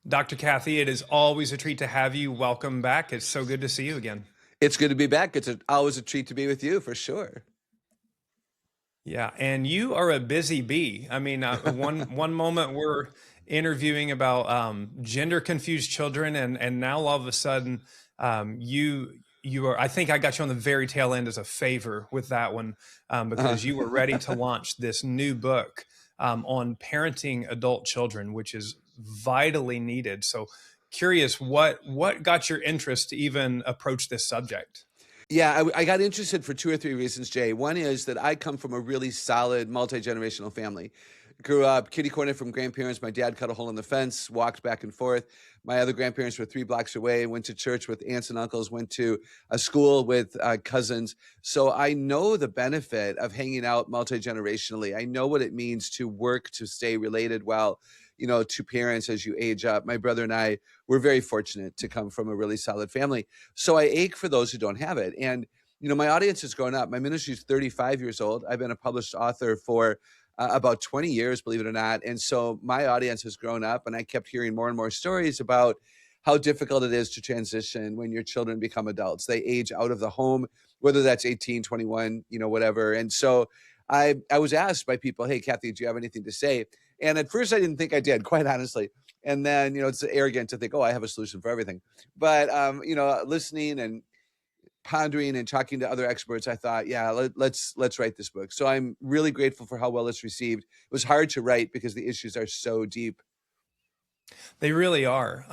Dr. Kathy, it is always a treat to have you. Welcome back. It's so good to see you again. It's good to be back. Always a treat to be with you for sure. Yeah, and you are a busy bee. I mean, one moment we're interviewing about gender confused children, and now all of a sudden, you are. I think I got you on the very tail end as a favor with that one, Uh, because you were ready to launch this new book on parenting adult children, which is vitally needed. So, curious, what got your interest to even approach this subject? yeah, I got interested for two or three reasons, Jay. One is that I come from a really solid multi-generational family. Grew up kitty corner from grandparents. My dad cut a hole in the fence, walked back and forth. My other grandparents were 3 blocks away, went to church with aunts and uncles, went to a school with cousins. So I know the benefit of hanging out multi-generationally. I know what it means to work to stay related well, to parents as you age up. My brother and I were very fortunate to come from a really solid family. So I ache for those who don't have it. And, my audience has grown up. My ministry is 35 years old. I've been a published author for about 20 years, believe it or not. And so my audience has grown up, and I kept hearing more and more stories about how difficult it is to transition when your children become adults. They age out of the home, whether that's 18, 21, whatever. And so I was asked by people, hey, Kathy, do you have anything to say? And at first I didn't think I did, quite honestly. And then, it's arrogant to think, oh, I have a solution for everything. But, listening and pondering and talking to other experts, I thought, yeah, let's write this book. So I'm really grateful for how well it's received. It was hard to write because the issues are so deep. They really are.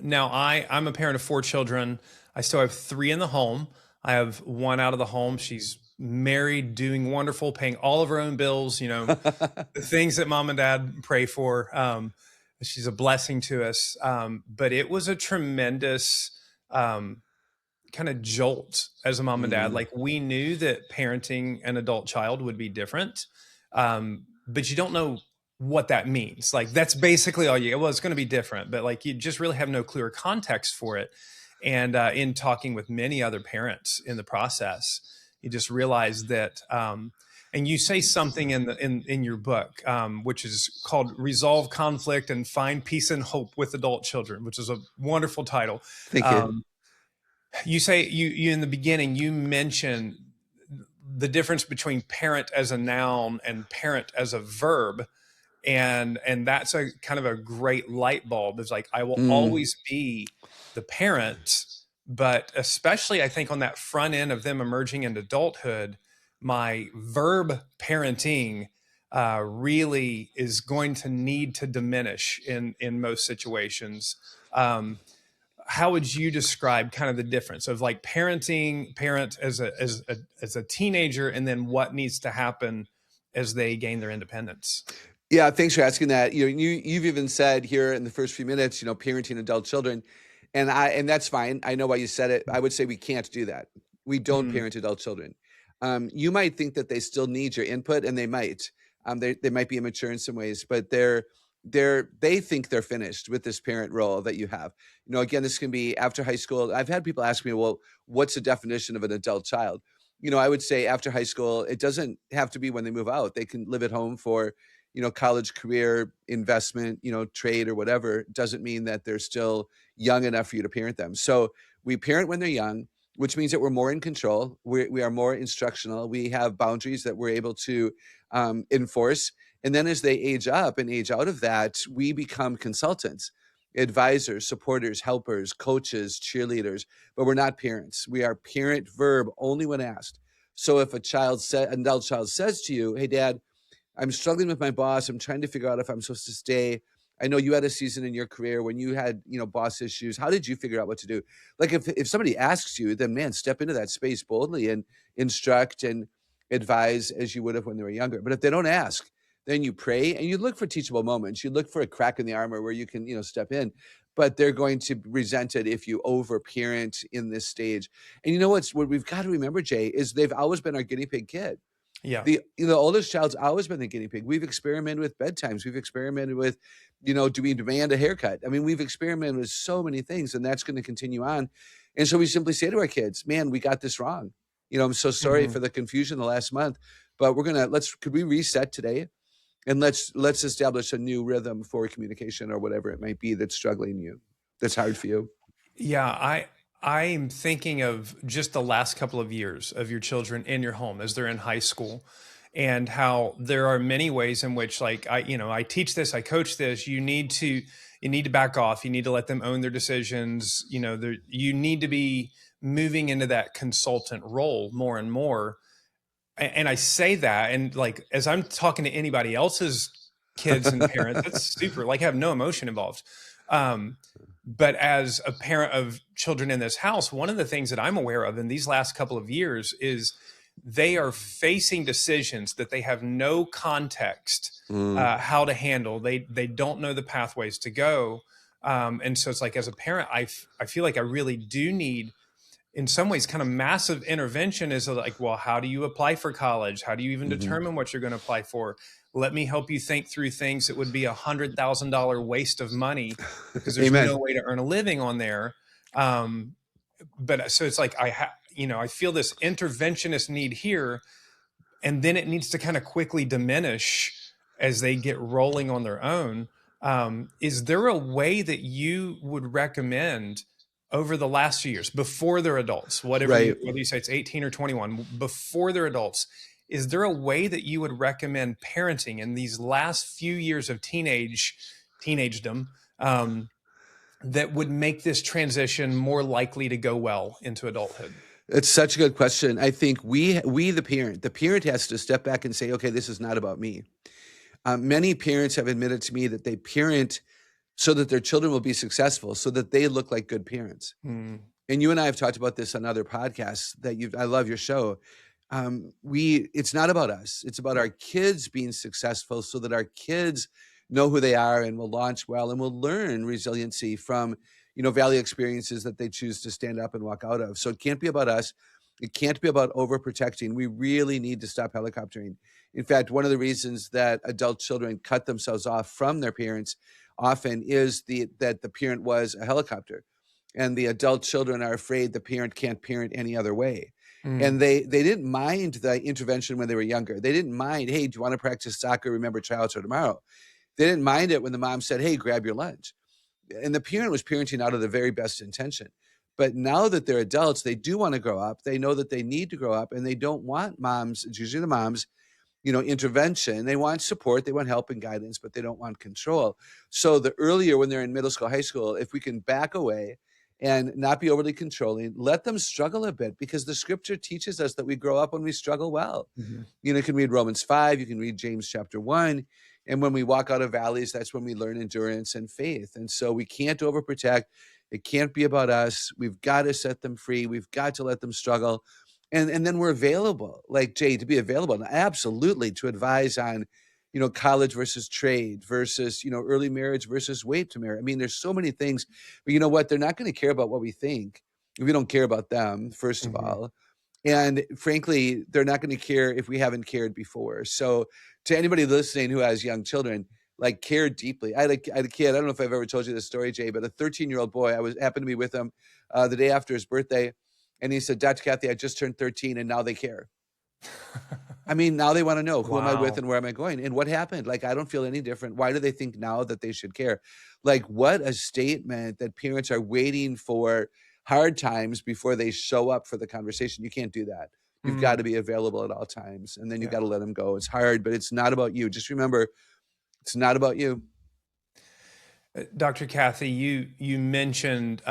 Now, I'm a parent of 4 children. I still have 3 in the home. I have one out of the home. She's married, doing wonderful, paying all of her own bills, the things that mom and dad pray for. She's a blessing to us. But it was a tremendous kind of jolt as a mom and dad. Mm, Like, we knew that parenting an adult child would be different, but you don't know what that means. Like, that's basically all you. Well, it's going to be different, but like, you just really have no clear context for it. And in talking with many other parents in the process, you just realize that. And you say something in your book, which is called "Resolve Conflict and Find Peace and Hope with Adult Children," which is a wonderful title. thank you. Um, you say you in the beginning, you mentioned the difference between parent as a noun and parent as a verb, and that's a kind of a great light bulb. It's like, I will Mm, always be the parent, but especially I think on that front end of them emerging into adulthood, my verb parenting really is going to need to diminish in most situations. How would you describe kind of the difference of like parent as a teenager, and then what needs to happen as they gain their independence? yeah, thanks for asking that. You've even said here in the first few minutes, parenting adult children, and that's fine. I know why you said it. I would say we can't do that. We don't Mm, parent adult children. You might think that they still need your input, and they might. They might be immature in some ways, but they think they're finished with this parent role that you have. Again, this can be after high school. I've had people ask me, well, what's the definition of an adult child? I would say after high school, it doesn't have to be when they move out. They can live at home for, college, career, investment, trade or whatever. It doesn't mean that they're still young enough for you to parent them. So we parent when they're young, which means that we're more in control. We are more instructional. We have boundaries that we're able to enforce. And then as they age up and age out of that, we become consultants, advisors, supporters, helpers, coaches, cheerleaders, but we're not parents. We are parent verb only when asked. So if an adult child says to you, hey, dad, I'm struggling with my boss. I'm trying to figure out if I'm supposed to stay. I know you had a season in your career when you had, boss issues. How did you figure out what to do? Like if somebody asks you, then man, step into that space boldly and instruct and advise as you would have when they were younger. But if they don't ask, then you pray and you look for teachable moments. You look for a crack in the armor where you can, step in. But they're going to resent it if you over parent in this stage. And what we've got to remember, Jay, is they've always been our guinea pig kid. yeah. The oldest child's always been the guinea pig. We've experimented with bedtimes. We've experimented with, do we demand a haircut? I mean, we've experimented with so many things, and that's going to continue on. And so we simply say to our kids, man, we got this wrong. I'm so sorry Mhm. for the confusion the last month, but could we reset today? and let's establish a new rhythm for communication or whatever it might be that's struggling you, that's hard for you. Yeah, I'm thinking of just the last couple of years of your children in your home as they're in high school, and how there are many ways in which, like, I teach this, I coach this. You need to back off. You need to let them own their decisions. You need to be moving into that consultant role more and more. And I say that, and like as I'm talking to anybody else's kids and parents, that's super. Like, I have no emotion involved. Um, but as a parent of children in this house, one of the things that I'm aware of in these last couple of years is they are facing decisions that they have no context Mm. how to handle. They don't know the pathways to go, and so it's like, as a parent, I feel like I really do need, in some ways, kind of massive intervention. Is like, well, how do you apply for college? How do you even Hmm. determine what you're going to apply for? Let me help you think through things that would be $100,000 waste of money, because there's Amen. no way to earn a living on there. Um, but so it's like, I feel this interventionist need here, and then it needs to kind of quickly diminish as they get rolling on their own. Is there a way that you would recommend over the last few years, before they're adults, Right. whether you say it's 18 or 21, before they're adults, is there a way that you would recommend parenting in these last few years of teenagedom, that would make this transition more likely to go well into adulthood? It's such a good question. I think we the parent has to step back and say, okay, this is not about me. Many parents have admitted to me that they parent so that their children will be successful, so that they look like good parents. Mm, And you and I have talked about this on other podcasts that I love your show. It's not about us. It's about our kids being successful so that our kids know who they are and will launch well and will learn resiliency from, valley experiences that they choose to stand up and walk out of. So it can't be about us. It can't be about overprotecting. We really need to stop helicoptering. In fact, one of the reasons that adult children cut themselves off from their parents often is that the parent was a helicopter, and the adult children are afraid the parent can't parent any other way. mm, And they didn't mind the intervention when they were younger. They didn't mind, hey, do you want to practice soccer? Remember, tryouts are tomorrow. They didn't mind it when the mom said, hey, grab your lunch. And the parent was parenting out of the very best intention. But now that they're adults, they do want to grow up. They know that they need to grow up, and they don't want moms, it's usually the moms, intervention. They want support, they want help and guidance, but they don't want control. So the earlier, when they're in middle school, high school, if we can back away and not be overly controlling, let them struggle a bit, because the scripture teaches us that we grow up when we struggle well. mhm. You can read Romans 5, you can read James chapter 1. And when we walk out of valleys, that's when we learn endurance and faith. And so we can't overprotect. It can't be about us. We've got to set them free. We've got to let them struggle. And then we're available, like Jay, to be available. And absolutely, to advise on, college versus trade versus, early marriage versus wait to marry. I mean, there's so many things, but you know what? They're not going to care about what we think if we don't care about them, first of Mhm. all. And frankly, they're not going to care if we haven't cared before. So to anybody listening who has young children, like, care deeply. I had a kid. I don't know if I've ever told you this story, Jay, but a 13-year-old boy. Happened to be with him the day after his birthday, and he said, "Dr. Kathy, I just turned 13, and now they care. I mean, now they want to know, who am I with Wow. and where am I going and what happened? Like, I don't feel any different. Why do they think now that they should care?" Like, what a statement that parents are waiting for hard times before they show up for the conversation. You can't do that. You've got to Mm, be available at all times, and then you yeah. got to let them go. It's hard, but it's not about you. Just remember, it's not about you. Dr. Kathy, you mentioned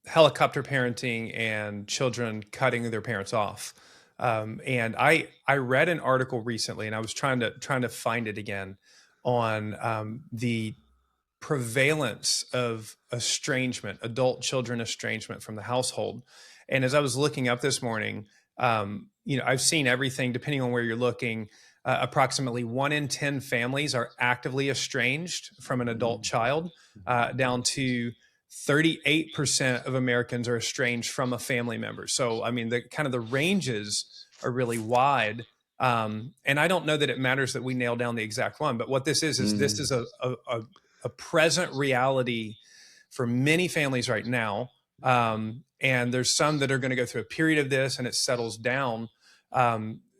helicopter parenting and children cutting their parents off. And I read an article recently, and I was trying to find it again, on the prevalence of estrangement, adult children estrangement from the household. And as I was looking up this morning, I've seen everything, depending on where you're looking. Approximately 1 in 10 families are actively estranged from an adult Mm, child, mhm, down to 38% of Americans are estranged from a family member. So, I mean, the kind of the ranges are really wide. And I don't know that it matters that we nail down the exact one, but what this mhm, is a present reality for many families right now. And there's some that are going to go through a period of this and it settles down.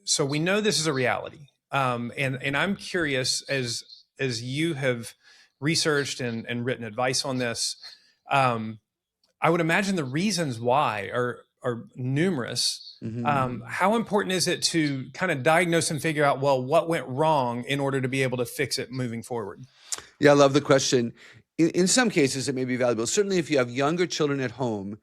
So we know this is a reality. And I'm curious, as you have researched and written advice on this, um, I would imagine the reasons why are numerous. Mhm. How important is it to kind of diagnose and figure out, well, what went wrong in order to be able to fix it moving forward? Yeah, I love the question. In some cases, it may be valuable. Certainly, if you have younger children at home,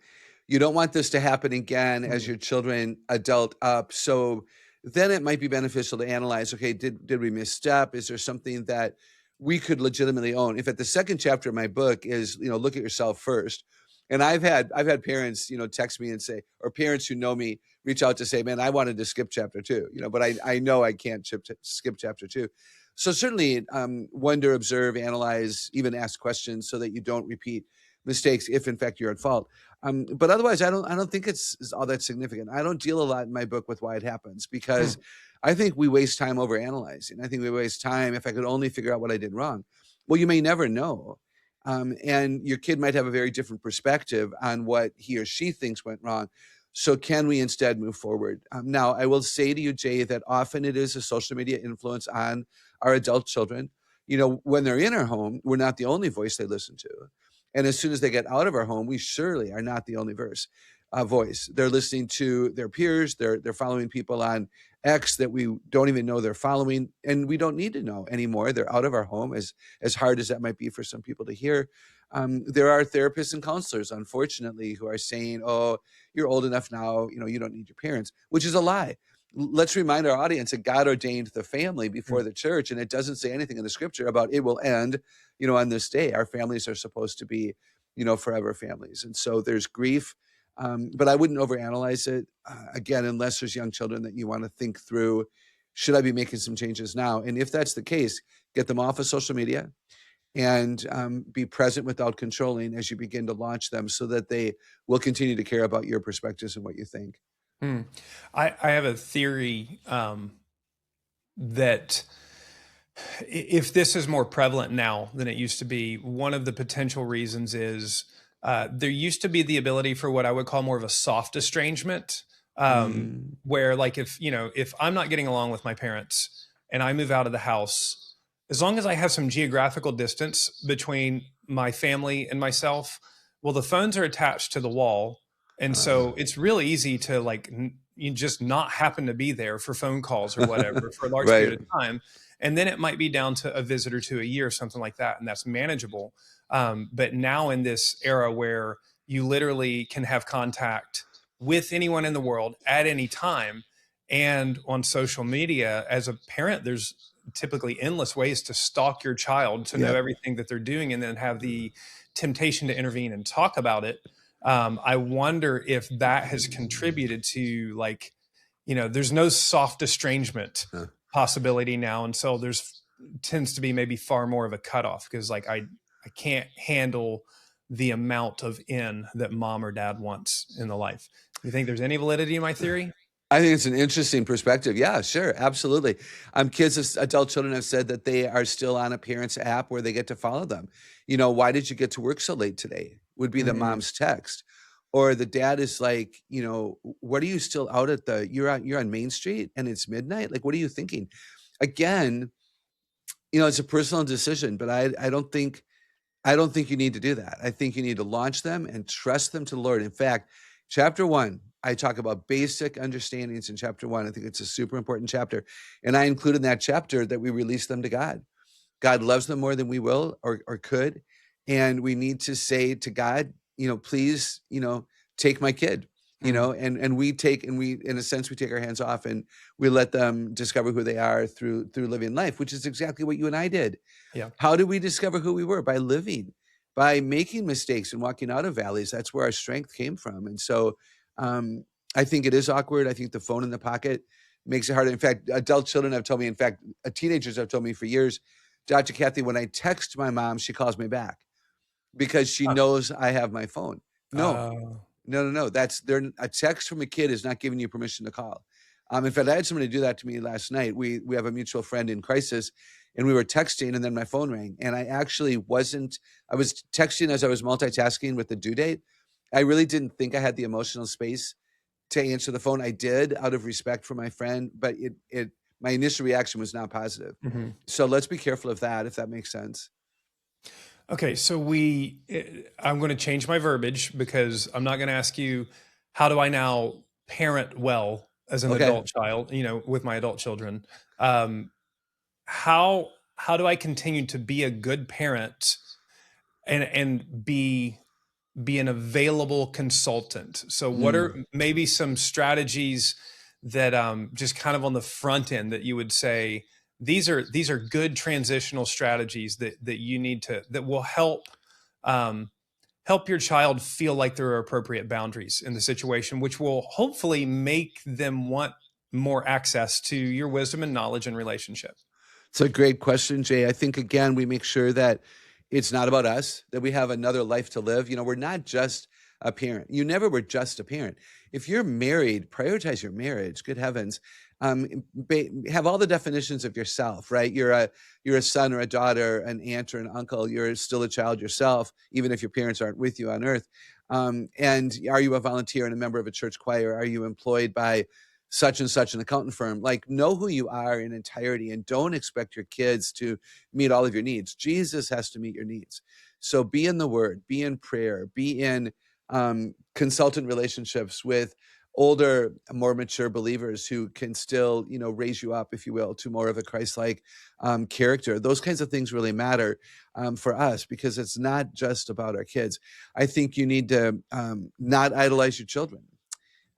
you don't want this to happen again as Mm. your children adult up. So then it might be beneficial to analyze, okay, did we misstep? Is there something that we could legitimately own? In fact, the second chapter of my book is, look at yourself first. And I've had parents, text me and say, or parents who know me reach out to say, man, I wanted to skip chapter two, but I know I can't skip chapter two. So certainly, wonder, observe, analyze, even ask questions so that you don't repeat mistakes if in fact you're at fault. But otherwise, I don't think it's all that significant. I don't deal a lot in my book with why it happens because Hmm. I think we waste time over analyzing. I think we waste time if I could only figure out what I did wrong. Well, you may never know. And your kid might have a very different perspective on what he or she thinks went wrong. So, can we instead move forward? Now, I will say to you, Jay, that often it is a social media influence on our adult children. When they're in our home, we're not the only voice they listen to. And as soon as they get out of our home, we surely are not the only voice. They're listening to their peers. They're following people on X that we don't even know they're following, and we don't need to know anymore. They're out of our home, as hard as that might be for some people to hear. There are therapists and counselors, unfortunately, who are saying, "Oh, you're old enough now. You don't need your parents," which is a lie. Let's remind our audience that God ordained the family before the church, and it doesn't say anything in the scripture about it will end, on this day. Our families are supposed to be, forever families. And so there's grief, but I wouldn't overanalyze it. Again, unless there's young children that you want to think through, should I be making some changes now? And if that's the case, get them off of social media and be present without controlling as you begin to launch them so that they will continue to care about your perspectives and what you think. Hmm. I have a theory that if this is more prevalent now than it used to be, one of the potential reasons is there used to be the ability for what I would call more of a soft estrangement, Mm, where like if I'm not getting along with my parents and I move out of the house, as long as I have some geographical distance between my family and myself, well, the phones are attached to the wall, and so it's really easy to you just not happen to be there for phone calls or whatever for a large right. period of time, and then it might be down to a visit or two a year or something like that, and that's manageable. But now in this era where you literally can have contact with anyone in the world at any time, and on social media, as a parent, there's typically endless ways to stalk your child, to know Yep. everything that they're doing, and then have the temptation to intervene and talk about it. I wonder if that has contributed to there's no soft estrangement Huh. possibility now, and so there's tends to be maybe far more of a cutoff because I can't handle the amount of in that mom or dad wants in the life. You think there's any validity in my theory? I think it's an interesting perspective. Yeah, sure, absolutely. Adult children have said that they are still on a parent's app where they get to follow them. Why did you get to work so late today? Would be the Mm, mom's text, or the dad is like, what are you still out at you're on Main Street and it's midnight? Like, what are you thinking? Again, it's a personal decision, but I don't think you need to do that. I think you need to launch them and trust them to the Lord. In fact, chapter 1, I talk about basic understandings in chapter 1. I think it's a super important chapter. And I include in that chapter that we release them to God. God loves them more than we will or could. And we need to say to God, please, take my kid. mm, And we in a sense we take our hands off and we let them discover who they are through living life, which is exactly what you and I did. yeah. How did we discover who we were? By living, by making mistakes and walking out of valleys. That's where our strength came from. And so um, I think it is awkward. I think the phone in the pocket makes it harder. In fact, adult children have told me, in fact, teenagers have told me for years, Dr. Kathy, when I text my mom, she calls me back because she knows I have my phone. No, Uh, no, no, no. A text from a kid is not giving you permission to call. In fact, I had somebody do that to me last night. We have a mutual friend in crisis, and we were texting, and then my phone rang, and I actually wasn't. I was texting as I was multitasking with the due date. I really didn't think I had the emotional space to answer the phone. I did out of respect for my friend, but it My initial reaction was not positive. Mhm. So let's be careful of that, if that makes sense. Okay, so I'm going to change my verbiage because I'm not going to ask you, how do I now parent well as an Okay. adult child, with my adult children? Um, how how do I continue to be a good parent and be an available consultant? So what Mm. are maybe some strategies that just kind of on the front end that you would say these are good transitional strategies that you need to that will um, help your child feel like there are appropriate boundaries in the situation, which will hopefully make them want more access to your wisdom and knowledge and relationship. It's a great question, Jay. I think, again, we make sure that it's not about us, that we have another life to live. We're not just a parent. You never were just a parent. If you're married, prioritize your marriage. Good heavens. Have all the definitions of yourself, right? You're a son or a daughter, an aunt or an uncle. You're still a child yourself, even if your parents aren't with you on earth. And are you a volunteer and a member of a church choir? Are you employed by such and such an accountant firm? Like, know who you are in entirety and don't expect your kids to meet all of your needs. Jesus has to meet your needs. So be in the word, be in prayer, be in consultant relationships with older, more mature believers who can still, raise you up, if you will, to more of a Christ-like character. Those kinds of things really matter for us, because it's not just about our kids. I think you need to not idolize your children.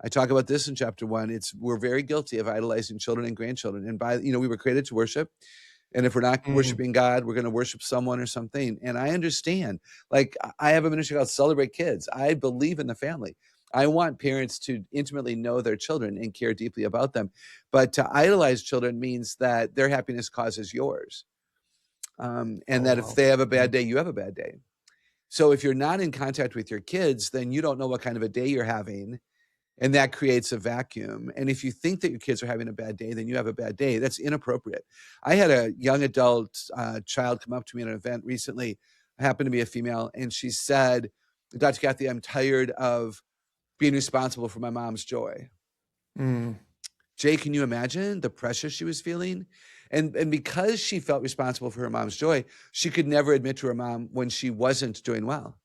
I talk about this in chapter 1. We're very guilty of idolizing children and grandchildren. And we were created to worship. And if we're not Mm. worshiping God, we're going to worship someone or something. And I understand. Like, I have a ministry called Celebrate Kids. I believe in the family. I want parents to intimately know their children and care deeply about them. But to idolize children means that their happiness causes yours. And Oh, that if wow. they have a Mm. bad day, you have a bad day. So if you're not in contact with your kids, then you don't know what kind of a day you're having, and that creates a vacuum. And if you think that your kids are having a bad day, then you have a bad day. That's inappropriate. I had a young adult child come up to me at an event recently. I happened to be a female, and she said, "Dr. Kathy, I'm tired of being responsible for my mom's joy." Mm. Jay, can you imagine the pressure she was feeling? And because she felt responsible for her mom's joy, she could never admit to her mom when she wasn't doing well.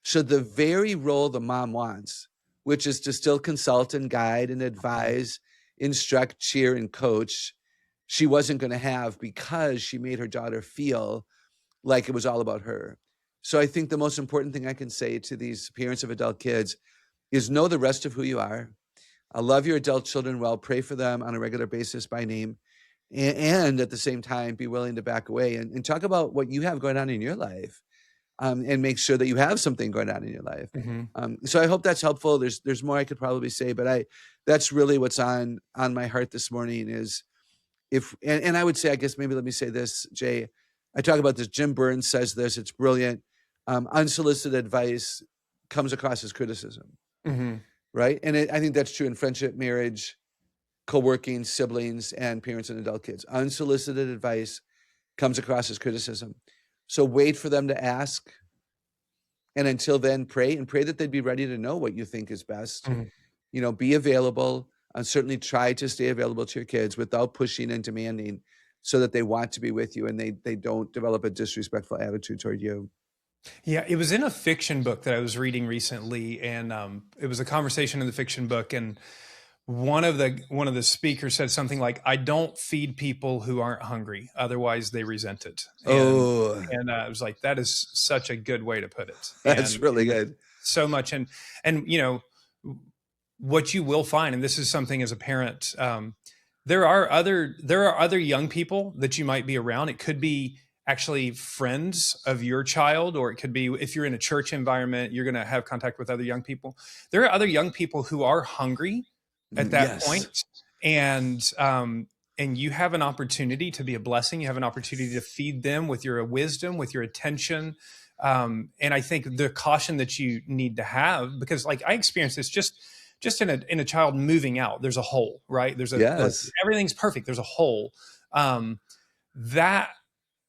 So the very role the mom wants, which is to still consult and guide and advise, instruct, cheer, and coach, she wasn't going to have, because she made her daughter feel like it was all about her. So I think the most important thing I can say to these parents of adult kids is know the rest of who you are. Love your adult children well, pray for them on a regular basis by name, and at the same time, be willing to back away and talk about what you have going on in your life, and make sure that you have something going on in your life. Mhm. So I hope that's helpful. There's more I could probably say, but that's really what's on my heart this morning is, and I would say, I guess maybe let me say this, Jay. I talk about this. Jim Burns says this. It's brilliant. Unsolicited advice comes across as criticism, Mhm. right? And I think that's true in friendship, marriage, co-working, siblings, and parents and adult kids. Unsolicited advice comes across as criticism. So wait for them to ask. And until then, pray and pray that they'd be ready to know what you think is best. Mhm. Be available, and certainly try to stay available to your kids without pushing and demanding, so that they want to be with you and they don't develop a disrespectful attitude toward you. Yeah, it was in a fiction book that I was reading recently, and it was a conversation in the fiction book, and one of the speakers said something like, "I don't feed people who aren't hungry, otherwise they resent it." And Oh, I was like, that is such a good way to put it, that's really and makes good. so much. And what you will find, and this is something as a parent, there are other young people that you might be around. It could be actually friends of your child, or it could be if you're in a church environment, you're going to have contact with other young people. There are other young people who are hungry at that Yes. point, and you have an opportunity to be a blessing. You have an opportunity to feed them with your wisdom, with your attention. And I think the caution that you need to have, because like I experienced this just in a child moving out, there's a hole, right? There's a like Yes. everything's perfect. There's a hole. That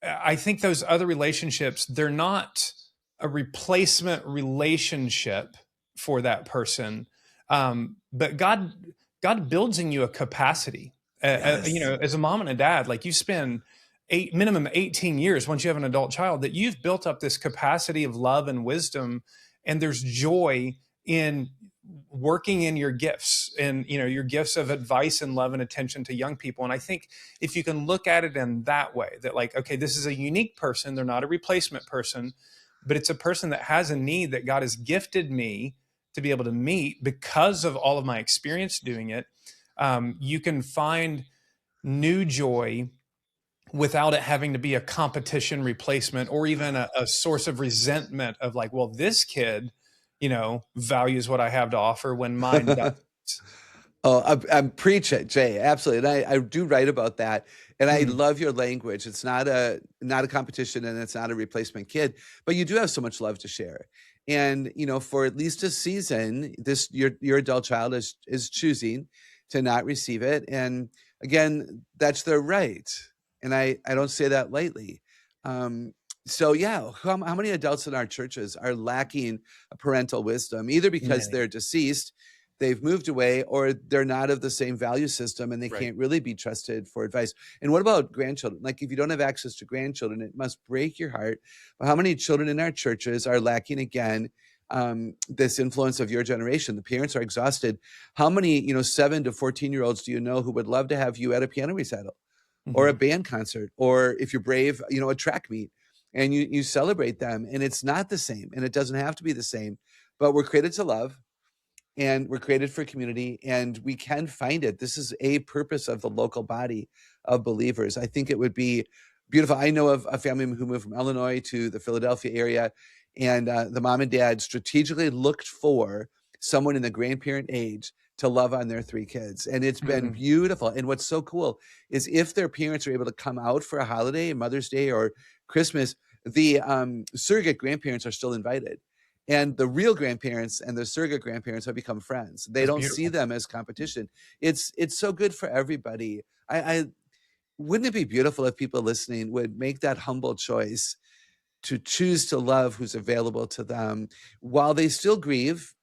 I think those other relationships, they're not a replacement relationship for that person. But God builds in you a capacity Yes. as a mom and a dad, like you spend minimum 18 years once you have an adult child, that you've built up this capacity of love and wisdom, and there's joy in working in your gifts, and your gifts of advice and love and attention to young people. And I think if you can look at it in that way, that like, okay, this is a unique person, they're not a replacement person, but it's a person that has a need that God has gifted me to be able to meet because of all of my experience doing it. You can find new joy without it having to be a competition replacement, or even a source of resentment of like, well, this kid, values what I have to offer when mine doesn't. Oh, I'm preaching, Jay. Absolutely, and I do write about that, and I Mhm. love your language. It's not a competition, and it's not a replacement kid, but you do have so much love to share. And for at least a season, this your adult child is choosing to not receive it, and again, that's their right. And I don't say that lightly. Um, so yeah, how many adults in our churches are lacking parental wisdom, either because Many. they're deceased, they've moved away, or they're not of the same value system and they Right. can't really be trusted for advice. And what about grandchildren? Like, if you don't have access to grandchildren, it must break your heart. But how many children in our churches are lacking again this influence of your generation? The parents are exhausted. How many 7 to 14-year-olds do you know who would love to have you at a piano recital or a Mhm. band concert, or if you're brave, a track meet, and you celebrate them? And it's not the same, and it doesn't have to be the same, but we're created to love, and we're created for community, and we can find it. This is a purpose of the local body of believers. I think it would be beautiful. I know of a family who moved from Illinois to the Philadelphia area, and the mom and dad strategically looked for someone in the grandparent age to love on their 3 kids, and it's been Mhm. beautiful. And what's so cool is if their parents are able to come out for a holiday, Mother's Day or Christmas, the surrogate grandparents are still invited, and the real grandparents and the surrogate grandparents have become friends. They That's don't see beautiful. them as competition. It's so good for everybody. I wouldn't it be beautiful if people listening would make that humble choice to choose to love who's available to them, while they still grieve,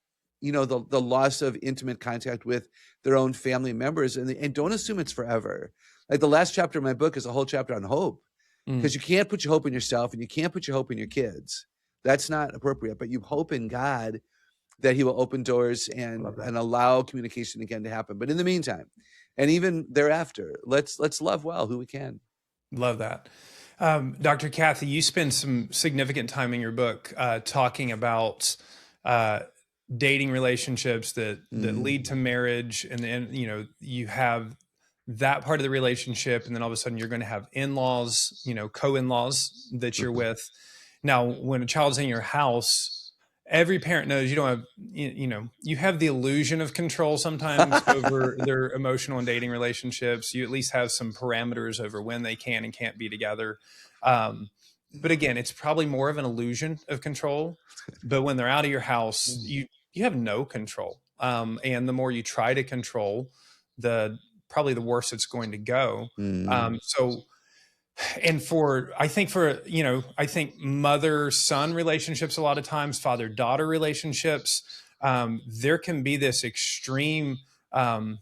the loss of intimate contact with their own family members, and don't assume it's forever. Like, the last chapter of my book is a whole chapter on hope, Mm. because you can't put your hope in yourself, and you can't put your hope in your kids. That's not appropriate. But you hope in God that He will open doors and Love that. allow communication again to happen. But in the meantime, and even thereafter, let's love well who we can. Love that. Dr. Kathy, you spend some significant time in your book talking about uh, dating relationships that lead Mm. to marriage, and then you have that part of the relationship, and then all of a sudden you're going to have in-laws, co-in-laws that you're with. Now, when a child's in your house, every parent knows you don't have, you have the illusion of control sometimes over their emotional and dating relationships. You at least have some parameters over when they can and can't be together. um, but again, it's probably more of an illusion of control. But when they're out of your house, you have no control, and the more you try to control, the probably the worse it's going to go. Mm. So, and I think mother son relationships, a lot of times father daughter relationships, there can be this extreme um,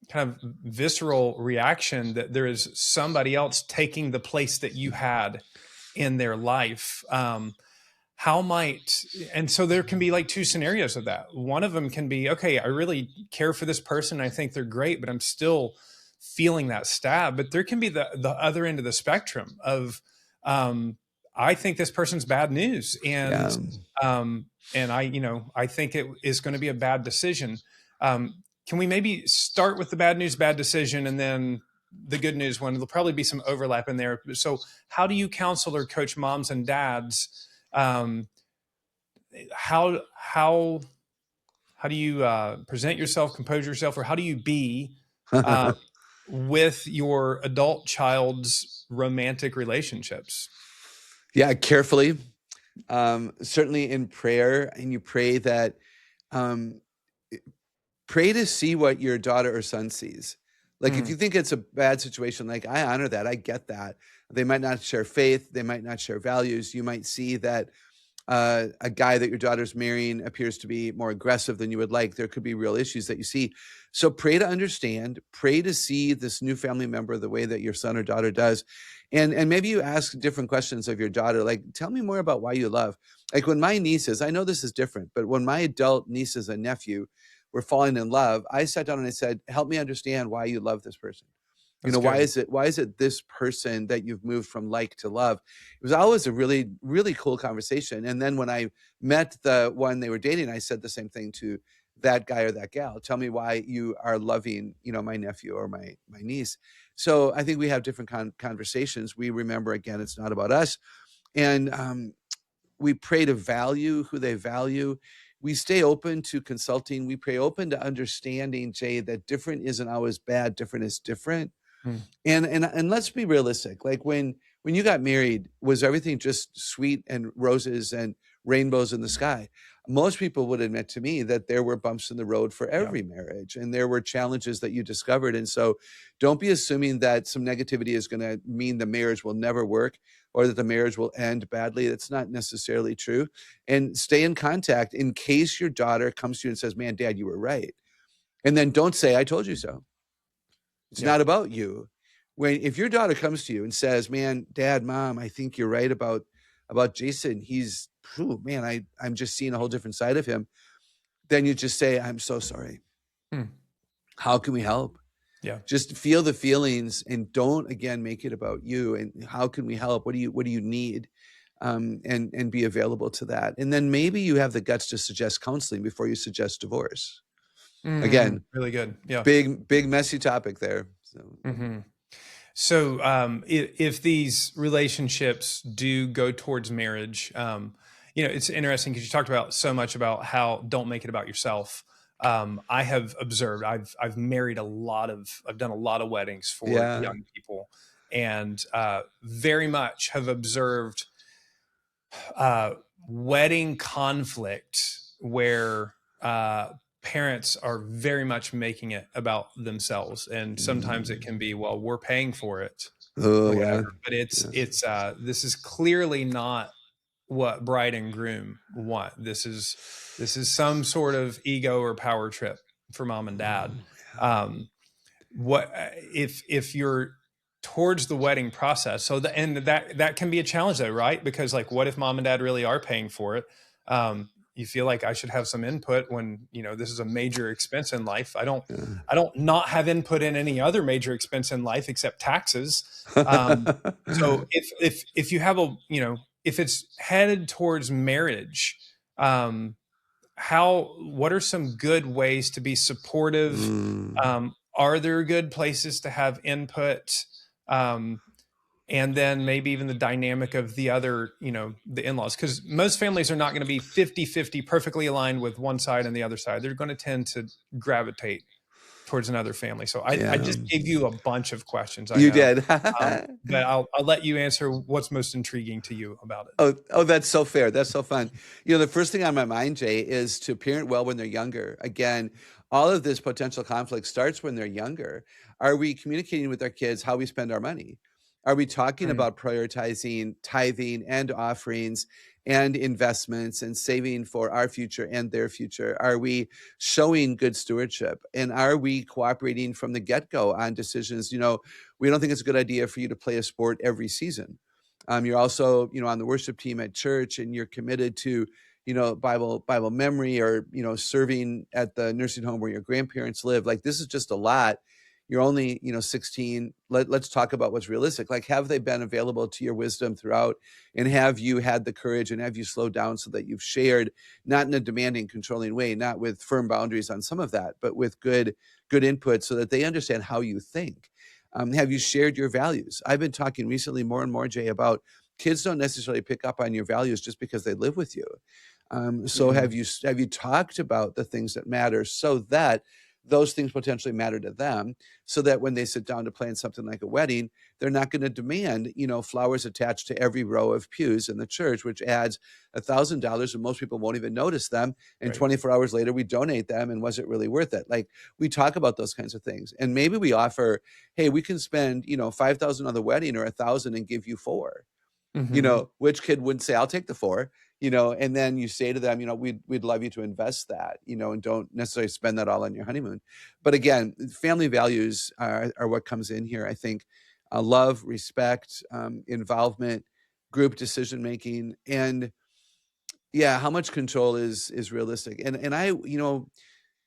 kind of visceral reaction that there is somebody else taking the place that you had in their life. How might And so there can be like two scenarios of that. One of them can be, okay, I really care for this person, I think they're great, but I'm still feeling that stab. But there can be the other end of the spectrum of, I think this person's bad news, Yeah. and I think it is going to be a bad decision. Can we maybe start with the bad news, bad decision, and then the good news one? There'll probably be some overlap in there. So how do you counsel or coach moms and dads? um, how do you present yourself, compose yourself, or how do you be uh, with your adult child's romantic relationships? Yeah, carefully. Certainly in prayer, and you pray that, um, pray to see what your daughter or son sees. Like, if Mm, you think it's a bad situation, like, I honor that, I get that. They might not share faith, they might not share values. You might see that a guy that your daughter's marrying appears to be more aggressive than you would like, there could be real issues that you see. So pray to understand, pray to see this new family member the way that your son or daughter does. And maybe you ask different questions of your daughter, like, tell me more about why you love. Like when my nieces, I know this is different, but when my adult nieces and nephew were falling in love, I sat down and I said, help me understand why you love this person. That's Why good. is it this person that you've moved from like to love? It was always a really, really cool conversation. And then when I met the one they were dating, I said the same thing to that guy or that gal. Tell me why you are loving, my nephew or my niece. So I think we have different conversations. We remember, again, it's not about us. And we pray to value who they value. We stay open to consulting. We pray open to understanding, Jay, that different isn't always bad. Different is different. Mm. And let's be realistic. Like when you got married, was everything just sweet and roses and rainbows in the sky? Most people would admit to me that there were bumps in the road for Yeah. every marriage, and there were challenges that you discovered. And so don't be assuming that some negativity is going to mean the marriage will never work or that the marriage will end badly. That's not necessarily true. And stay in contact in case your daughter comes to you and says, man, Dad, you were right. And then don't say, I told you so. It's Yeah. not about you. If your daughter comes to you and says, man, Dad, Mom, I think you're right about Jason. He's, man, I'm just seeing a whole different side of him. Then you just say, I'm so sorry. Mm. How can we help? Yeah. Just feel the feelings and don't, again, make it about you. And how can we help? What do you need? And be available to that. And then maybe you have the guts to suggest counseling before you suggest divorce. Again, Really good. Yeah. big, messy topic there. So. Mm-hmm. So if these relationships do go towards marriage, it's interesting because you talked about so much about how don't make it about yourself. I have observed, I've married I've done a lot of weddings for young people, and very much have observed wedding conflict where parents are very much making it about themselves, and sometimes it can be, well, we're paying for it or whatever. But it's this is clearly not what bride and groom want. This is some sort of ego or power trip for mom and dad. What if you're towards the wedding process? So that can be a challenge though, right? Because like, what if mom and dad really are paying for it? You feel like I should have some input when, this is a major expense in life. I don't not have input in any other major expense in life except taxes. So if you have if it's headed towards marriage, what are some good ways to be supportive? Are there good places to have input? And then maybe even the dynamic of the other, the in-laws, because most families are not going to be 50-50 perfectly aligned with one side and the other side. They're going to tend to gravitate towards another family. So I just gave you a bunch of questions. I You know. did. But I'll let you answer what's most intriguing to you about it. Oh, that's so fair. That's so fun. The first thing on my mind, Jay, is to parent well when they're younger. Again, all of this potential conflict starts when they're younger. Are we communicating with our kids how we spend our money? Are we talking about prioritizing tithing and offerings and investments and saving for our future and their future? Are we showing good stewardship? And are we cooperating from the get-go on decisions? We don't think it's a good idea for you to play a sport every season. You're also, on the worship team at church, and you're committed to, Bible memory, or, serving at the nursing home where your grandparents live. Like, this is just a lot. You're only, 16. Let's talk about what's realistic. Like, have they been available to your wisdom throughout? And have you had the courage, and have you slowed down so that you've shared, not in a demanding, controlling way, not with firm boundaries on some of that, but with good input so that they understand how you think? Have you shared your values? I've been talking recently more and more, Jay, about kids don't necessarily pick up on your values just because they live with you. So have you talked about the things that matter so that those things potentially matter to them, so that when they sit down to plan something like a wedding, they're not going to demand, flowers attached to every row of pews in the church, which adds $1,000, and most people won't even notice them. And 24 hours later, we donate them. And was it really worth it? Like, we talk about those kinds of things. And maybe we offer, hey, we can spend, 5,000 on the wedding, or 1,000 and give you 4. Which kid wouldn't say, I'll take the 4? and then you say to them, we'd love you to invest that, and don't necessarily spend that all on your honeymoon. But again, family values are what comes in here. I think love, respect, involvement, group decision making, and yeah, how much control is realistic. And I,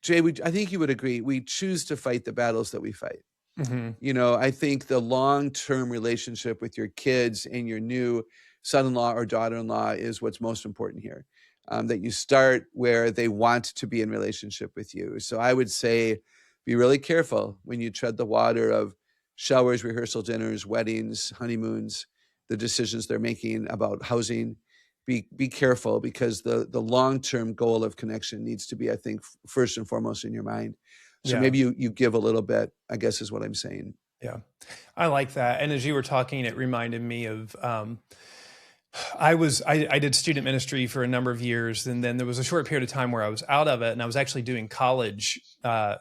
Jay, I think you would agree. We choose to fight the battles that we fight. Hmm. I think the long-term relationship with your kids and your new son-in-law or daughter-in-law is what's most important here. That you start where they want to be in relationship with you. So I would say be really careful when you tread the water of showers, rehearsal dinners, weddings, honeymoons, the decisions they're making about housing. Be careful, because the long-term goal of connection needs to be, I think, first and foremost in your mind. So Yeah. maybe you give a little bit, I guess is what I'm saying. Yeah. I like that. And as you were talking, it reminded me of, I did student ministry for a number of years, and then there was a short period of time where I was out of it, and I was actually doing college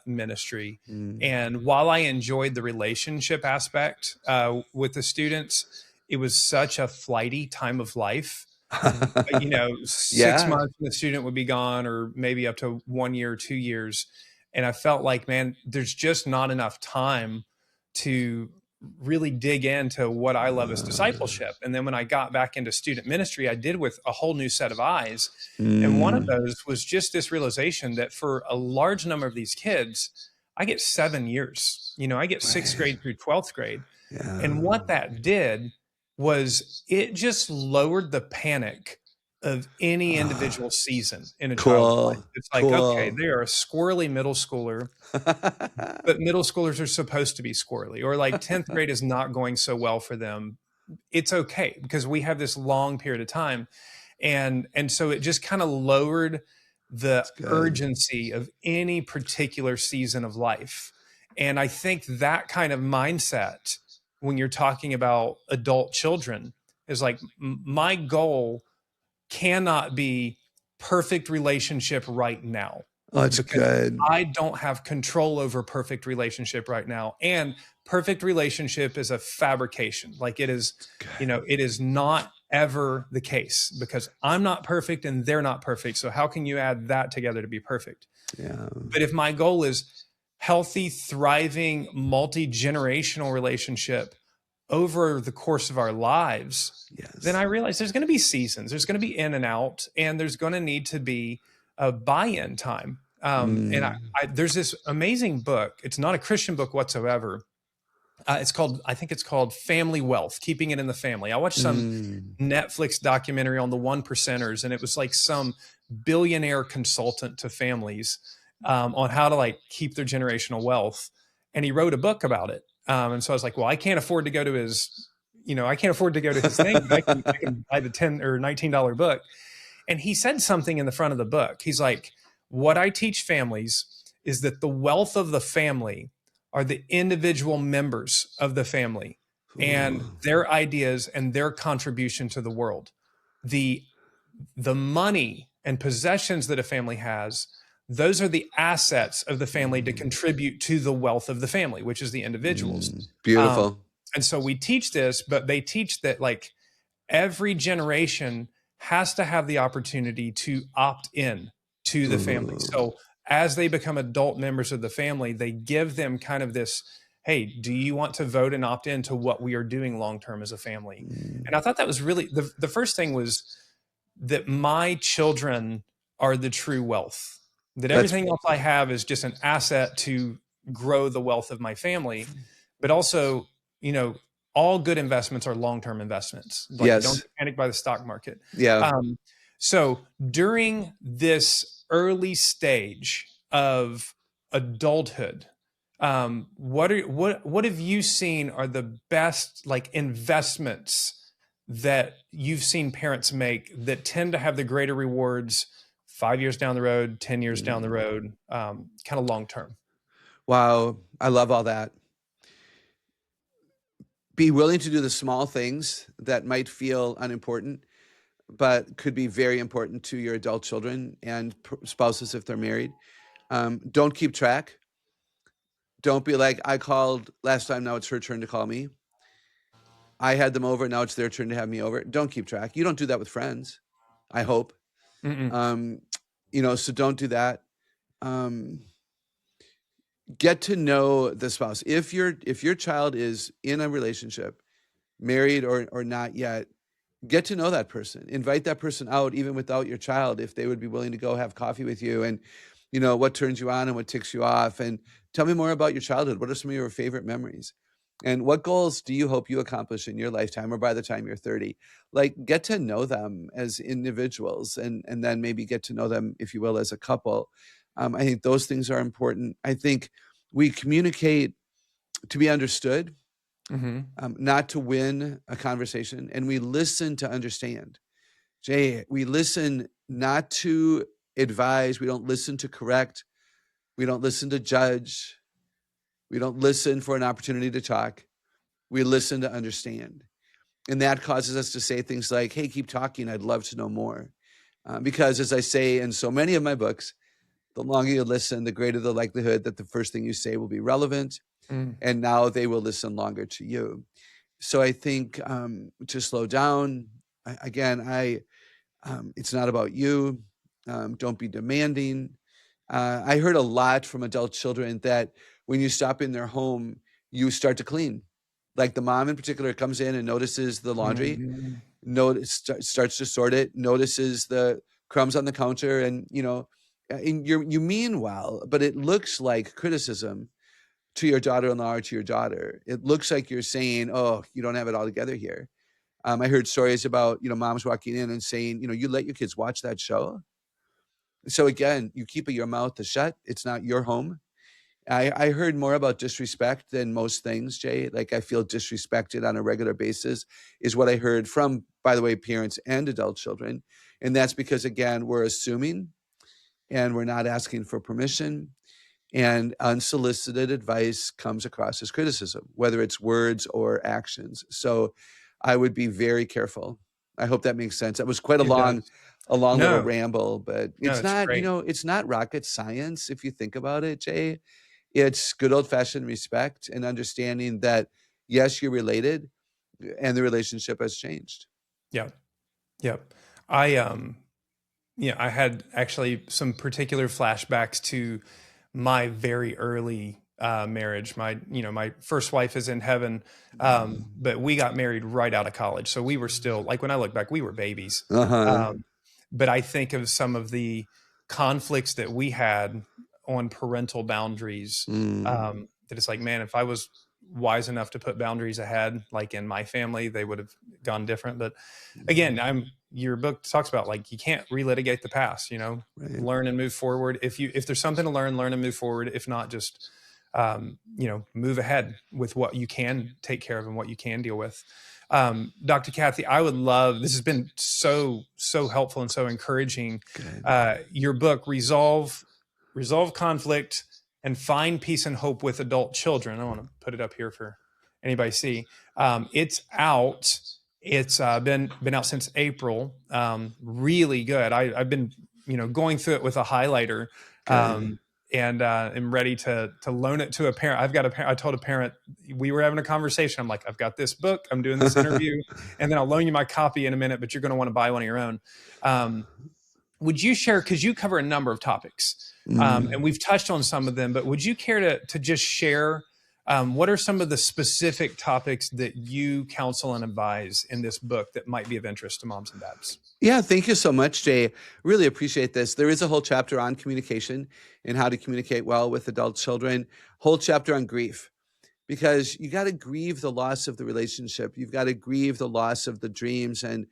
ministry. Mm. And while I enjoyed the relationship aspect with the students, it was such a flighty time of life. 6 Yeah. months the student would be gone, or maybe up to 1 year, 2 years, and I felt like, man, there's just not enough time to really dig into what I love as discipleship. And then when I got back into student ministry, I did with a whole new set of eyes. And one of Mm. those was just this realization that for a large number of these kids, I get 7 years. I get sixth Right. grade through 12th grade. Yeah. And what that did was it just lowered the panic of any Ah, individual season in a child's life. cool. It's like, okay, Cool. they are a squirrely middle schooler, but middle schoolers are supposed to be squirrely, or like 10th grade is not going so well for them. It's okay because we have this long period of time. And so it just kind of lowered the It's good. urgency of any particular season of life. And I think that kind of mindset, when you're talking about adult children, is like, my goal cannot be perfect relationship right now, Oh, it's because good. I don't have control over perfect relationship right now. And perfect relationship is a fabrication. Like, it is, It's good. it is not ever the case, because I'm not perfect and they're not perfect. So how can you add that together to be perfect? Yeah. But if my goal is healthy, thriving, multi-generational relationship over the course of our lives, then I Yes. realize there's going to be seasons, there's going to be in and out, and there's going to need to be a buy-in time. And Mm. there's this amazing book. It's not a Christian book whatsoever. I think it's called Family Wealth, Keeping It in the Family. I watched some Mm. Netflix documentary on the one percenters, and it was like some billionaire consultant to families on how to like keep their generational wealth. And he wrote a book about it. And so I was like, well, I can't afford to go to his, I can't afford to go to his thing, but I can buy the $10 or $19 book. And he said something in the front of the book. He's like, what I teach families is that the wealth of the family are the individual members of the family and Ooh. their ideas and their contribution to the world. The the money and possessions that a family has, those are the assets of the family to Mm. contribute to the wealth of the family, which is the individuals. Mm. Um, Beautiful. and so we teach this, but they teach that like every generation has to have the opportunity to opt in to the family. Ooh. So as they become adult members of the family, they give them kind of this, hey, do you want to vote and opt in to what we are doing long term as a family? Mm. And I thought that was really the first thing was that my children are the true wealth, that That's everything else I have is just an asset to grow the wealth of my family. But also, you know, all good investments are long-term investments. Like, don't yes. get panicked by the stock market. Yeah. So during this early stage of adulthood, what have you seen are the best like investments that you've seen parents make that tend to have the greater rewards 5 years down the road, 10 years down the Mm. road, kind of long term? Wow. I love all that. Be willing to do the small things that might feel unimportant, but could be very important to your adult children and spouses if they're married. Don't keep track. Don't be like, I called last time, now it's her turn to call me. I had them over, now it's their turn to have me over. Don't keep track. You don't do that with friends. I hope. Mm-mm. So don't do that. Um, get to know the spouse. If your child is in a relationship, married or not yet, get to know that person. Invite that person out, even without your child, if they would be willing to go have coffee with you, and what turns you on and what ticks you off, and tell me more about your childhood. What are some of your favorite memories? And what goals do you hope you accomplish in your lifetime or by the time you're 30? Like, get to know them as individuals, and then maybe get to know them, if you will, as a couple. I think those things are important. I think we communicate to be understood, Mm-hmm. not to win a conversation, and we listen to understand. Jay, we listen not to advise. We don't listen to correct. We don't listen to judge. We don't listen for an opportunity to talk. We listen to understand. And that causes us to say things like, hey, keep talking. I'd love to know more. Because as I say in so many of my books, the longer you listen, the greater the likelihood that the first thing you say will be relevant. Mm. And now they will listen longer to you. So I think to slow down. It's not about you. Don't be demanding. I heard a lot from adult children that when you stop in their home, you start to clean. Like the mom in particular comes in and notices the laundry, Mm-hmm. starts to sort it, notices the crumbs on the counter, and and you mean well, but it looks like criticism to your daughter-in-law or to your daughter. It looks like you're saying, "Oh, you don't have it all together here." I heard stories about moms walking in and saying, "You let your kids watch that show." So again, you keep your mouth shut. It's not your home. I heard more about disrespect than most things, Jay. Like, I feel disrespected on a regular basis, is what I heard from, by the way, parents and adult children. And that's because, again, we're assuming and we're not asking for permission. And unsolicited advice comes across as criticism, whether it's words or actions. So I would be very careful. I hope that makes sense. That was quite a It long, does. a long little No, ramble, but no, it's it's not, great. it's not rocket science if you think about it, Jay. It's good old fashioned respect and understanding that, yes, you're related and the relationship has changed. Yep. Yep. I I had actually some particular flashbacks to my very early marriage. My first wife is in heaven, but we got married right out of college, so we were still, like, when I look back, we were babies. Uh-huh. But I think of some of the conflicts that we had on parental boundaries. Mm. That it's like, man, if I was wise enough to put boundaries ahead, like in my family, they would have gone different. But again, your book talks about, like, you can't relitigate the past. Right. Learn and move forward. If there's something to learn and move forward. If not, just move ahead with what you can take care of and what you can deal with. Dr. Kathy, I would love, this has been so helpful and so encouraging. Good. Your book, Resolve Conflict and Find Peace and Hope with Adult Children. I want to put it up here for anybody to see. It's out. It's been out since April. Really good. I've been going through it with a highlighter. Good. And am ready to loan it to a parent. I told a parent, we were having a conversation. I'm like, I've got this book, I'm doing this interview, and then I'll loan you my copy in a minute, but you're going to want to buy one of your own. Would you share, because you cover a number of topics, and we've touched on some of them, but would you care to just share what are some of the specific topics that you counsel and advise in this book that might be of interest to moms and dads? Yeah, thank you so much, Jay. Really appreciate this. There is a whole chapter on communication and how to communicate well with adult children, whole chapter on grief, because you got to grieve the loss of the relationship. You've got to grieve the loss of the dreams and,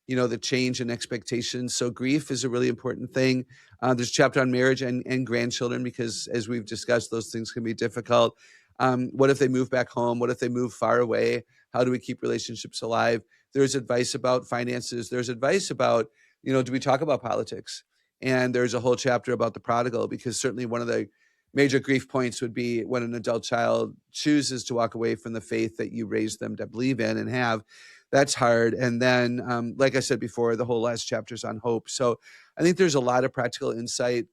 the change in expectations. So grief is a really important thing. There's a chapter on marriage and grandchildren, because as we've discussed, those things can be difficult. What if they move back home? What if they move far away? How do we keep relationships alive? There's advice about finances. There's advice about, do we talk about politics? And there's a whole chapter about the prodigal, because certainly one of the major grief points would be when an adult child chooses to walk away from the faith that you raised them to believe in and have. That's hard. And then, like I said before, the whole last chapter is on hope. So I think there's a lot of practical insight.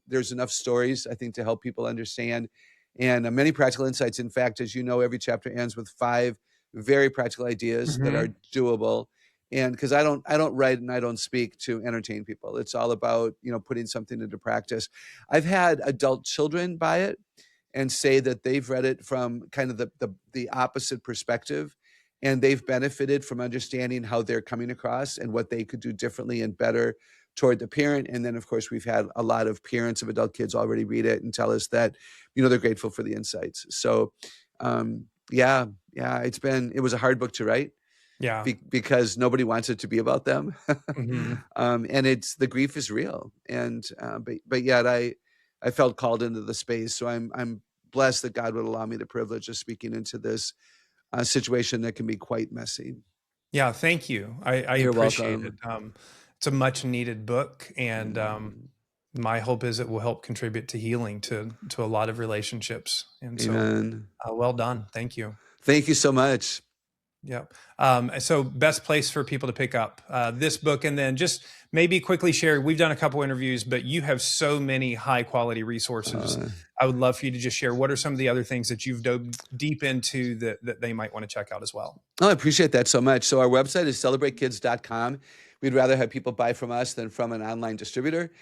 There's enough stories, I think, to help people understand, and many practical insights. In fact, as you know, every chapter ends with 5 very practical ideas that are doable. And because I don't write and I don't speak to entertain people. It's all about, putting something into practice. I've had adult children buy it and say that they've read it from kind of the opposite perspective, and they've benefited from understanding how they're coming across and what they could do differently and better toward the parent. And then, of course, we've had a lot of parents of adult kids already read it and tell us that, they're grateful for the insights. So, yeah, it was a hard book to write Yeah. because nobody wants it to be about them. Hmm. And the grief is real. And, but yet I felt called into the space. So I'm blessed that God would allow me the privilege of speaking into this situation that can be quite messy. Yeah, thank you. I You're appreciate it. welcome. It's a much needed book, and Mm. my hope is it will help contribute to healing to a lot of relationships. And so, Amen. well done. Thank you. Thank you so much. Yep. So best place for people to pick up this book, and then just maybe quickly share. We've done a couple interviews, but you have so many high quality resources. Uh, I would love for you to just share what are some of the other things that you've dove deep into that they might want to check out as well. I appreciate that so much. So our website is celebratekids.com. We'd rather have people buy from us than from an online distributor,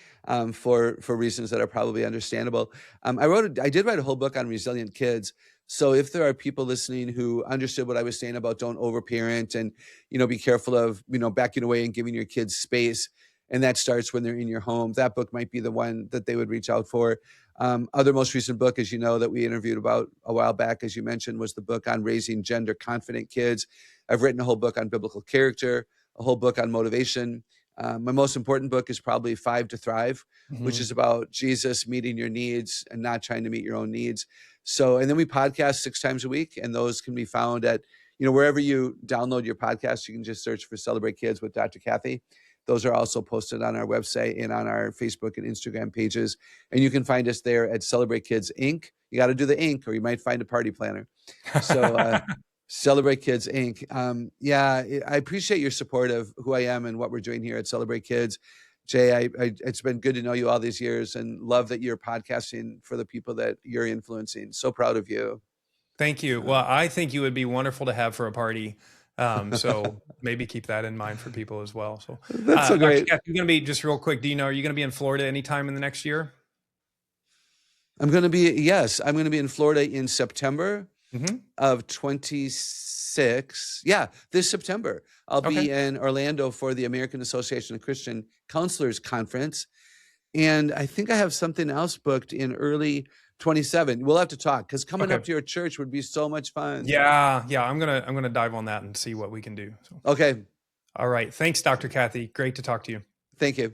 for reasons that are probably understandable. I did write a whole book on resilient kids. So if there are people listening who understood what I was saying about don't overparent and, be careful of, backing away and giving your kids space, and that starts when they're in your home, that book might be the one that they would reach out for. Other most recent book, as you know, that we interviewed about a while back, as you mentioned, was the book on raising gender confident kids. I've written a whole book on biblical character, a whole book on motivation. My most important book is probably 5 to Thrive, which Hmm. is about Jesus meeting your needs and not trying to meet your own needs. So, and then we podcast 6 times a week, and those can be found at, wherever you download your podcast. You can just search for Celebrate Kids with Dr. Kathy. Those are also posted on our website and on our Facebook and Instagram pages. And you can find us there at Celebrate Kids Inc. You got to do the Inc., or you might find a party planner. So, Celebrate Kids Inc. I appreciate your support of who I am and what we're doing here at Celebrate Kids. Jay, it's been good to know you all these years, and love that you're podcasting for the people that you're influencing. So proud of you. Thank you. Well, I think you would be wonderful to have for a party. So maybe keep that in mind for people as well. So, That's so Dr. great. Kath, you're going to be just real quick. Do you know, are you going to be in Florida anytime in the next year? Yes, I'm going to be in Florida in September Hmm. of 26. Yeah, this September. I'll Okay. be in Orlando for the American Association of Christian Counselors Conference. And I think I have something else booked in early 27. We'll have to talk, because coming Okay. up to your church would be so much fun. Yeah. Yeah. I'm gonna dive on that and see what we can do. So, Okay. all right. Thanks, Dr. Kathy. Great to talk to you. Thank you.